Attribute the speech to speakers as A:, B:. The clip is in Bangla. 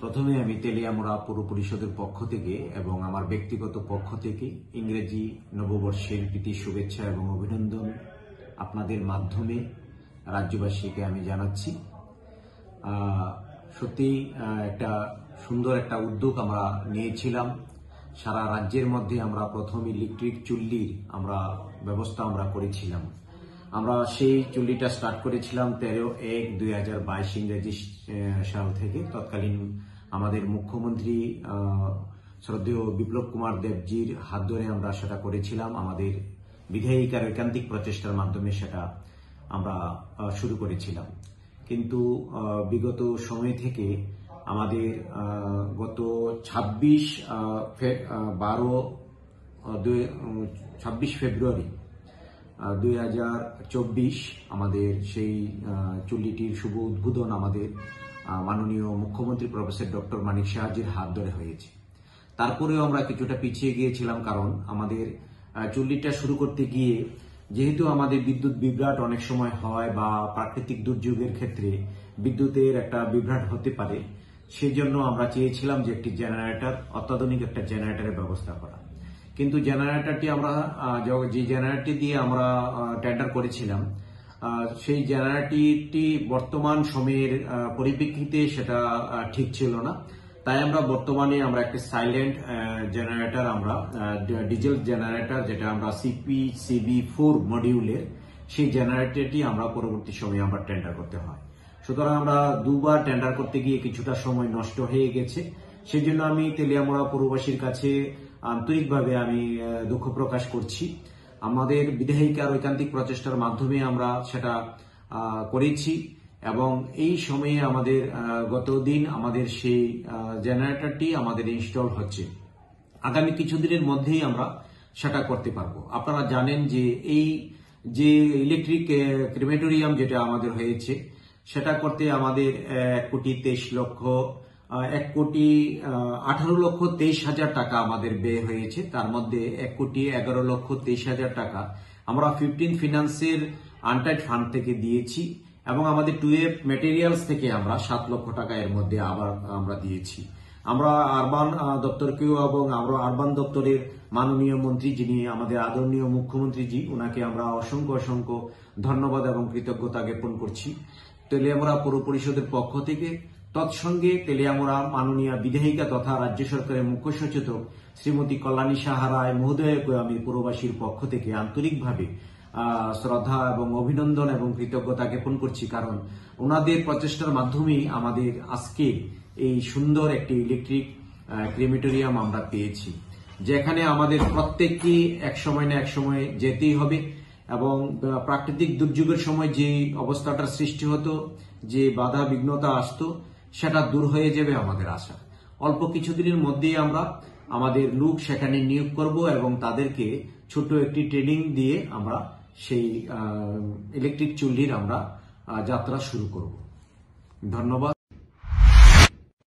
A: প্রথমে আমি তেলিয়ামুড়া পৌর পরিষদের পক্ষ থেকে এবং আমার ব্যক্তিগত পক্ষ থেকে ইংরেজি নববর্ষের প্রীতি শুভেচ্ছা এবং অভিনন্দন আপনাদের মাধ্যমে রাজ্যবাসীকে আমি জানাচ্ছি। সত্যি একটা সুন্দর একটা উদ্যোগ আমরা নিয়েছিলাম। সারা রাজ্যের মধ্যে আমরা প্রথম ইলেকট্রিক চুল্লির ব্যবস্থা করেছিলাম। আমরা সেই চুল্লিটা স্টার্ট করেছিলাম 13/1/2022 ইংরেজি সাল থেকে। তৎকালীন আমাদের মুখ্যমন্ত্রী শ্রদ্ধেয় বিপ্লব কুমার দেবজির হাত ধরে আমরা সেটা করেছিলাম। আমাদের বিধায়িকার ঐকান্তিক প্রচেষ্টার মাধ্যমে সেটা আমরা শুরু করেছিলাম। কিন্তু বিগত সময় থেকে আমাদের গত 26 ফেব্রুয়ারি 2024 আমাদের সেই চুল্লিটির শুভ উদ্বোধন আমাদের মাননীয় মুখ্যমন্ত্রী প্রফেসর ডক্টর মানিক সাহাজির হাত ধরে হয়েছে। তারপরেও আমরা কিছুটা পিছিয়ে গিয়েছিলাম, কারণ আমাদের চুল্লিটা শুরু করতে গিয়ে যেহেতু আমাদের বিদ্যুৎ বিভ্রাট অনেক সময় হয় বা প্রাকৃতিক দুর্যোগের ক্ষেত্রে বিদ্যুতের একটা বিভ্রাট হতে পারে, সেজন্য আমরা চেয়েছিলাম যে একটি জেনারেটর, অত্যাধুনিক একটা জেনারেটরের ব্যবস্থা করা। কিন্তু জেনারেটরটি যে জেনারেটরটি দিয়ে আমরা টেন্ডার করেছিলাম, সেই জেনারেটরটি বর্তমান সময়ের পরিপ্রেক্ষিতে সেটা ঠিক ছিল না। তাই আমরা বর্তমানে একটা সাইলেন্ট জেনারেটর, ডিজেল জেনারেটর, যেটা আমরা CPCB4 মডিউলের, সেই জেনারেটরটি আমরা পরবর্তী সময়ে টেন্ডার করতে হয়। সুতরাং আমরা দুবার টেন্ডার করতে গিয়ে কিছুটা সময় নষ্ট হয়ে গেছে। সেই জন্য আমি তেলিয়ামুড়া পৌরবাসীর কাছে আন্তরিকভাবে আমি দুঃখ প্রকাশ করছি। আমাদের বিধায়িকার ঐকান্তিক প্রচেষ্টার মাধ্যমে আমরা সেটা করেছি এবং এই সময়ে আমাদের গতদিন আমাদের সেই জেনারেটরটি আমাদের ইনস্টল হচ্ছে। আগামী কিছুদিনের মধ্যেই আমরা সেটা করতে পারবো। আপনারা জানেন যে এই যে ইলেকট্রিক ক্রিমেটোরিয়াম যেটা আমাদের হয়েছে, সেটা করতে আমাদের 1,18,23,000 টাকা আমাদের ব্যয় হয়েছে। তার মধ্যে 1,11,23,000 টাকা আমরা 15 ফিনান্সের আনটাইড ফান্ড থেকে দিয়েছি এবং আমাদের 2F ম্যাটেরিয়ালস থেকে আমরা 7 লক্ষ টাকা এর মধ্যে আবার আমরা দিয়েছি। আমরা আরবান দপ্তরকেও এবং আমরা আরবান দপ্তরের মাননীয় মন্ত্রী, যিনি আমাদের আদরণীয় মুখ্যমন্ত্রীজি, ওনাকে আমরা অসংখ্য ধন্যবাদ এবং কৃতজ্ঞতা জ্ঞাপন করছি তেলিয়ামুড়া পৌর পরিষদের পক্ষ থেকে। তৎসঙ্গে তেলিয়ামুড়া মাননীয় বিধায়িকা তথা রাজ্য সরকারের মুখ্য সচেতক শ্রীমতী কল্যাণী সাহা রায় মহোদয়কে আমি পৌরবাসীর পক্ষ থেকে আন্তরিকভাবে শ্রদ্ধা এবং অভিনন্দন এবং কৃতজ্ঞতা জ্ঞাপন করছি, কারণ ওনাদের প্রচেষ্টার মাধ্যমেই আমাদের আজকে এই সুন্দর একটি ইলেকট্রিক ক্রিমেটোরিয়াম আমরা পেয়েছি, যেখানে আমাদের প্রত্যেককে এক সময় না এক সময় যেতেই হবে এবং প্রাকৃতিক দুর্যোগের সময় যে অবস্থাটার সৃষ্টি হতো, যে বাধা বিঘ্নতা আসতো, সেটা দূর হয়ে যাবে আমাদের আশা। অল্প কিছুদিনের মধ্যেই আমরা আমাদের লোক সেখানে নিয়োগ করব এবং তাদেরকে ছোট একটি ট্রেনিং দিয়ে আমরা সেই ইলেকট্রিক চুল্লির যাত্রা শুরু করব। ধন্যবাদ।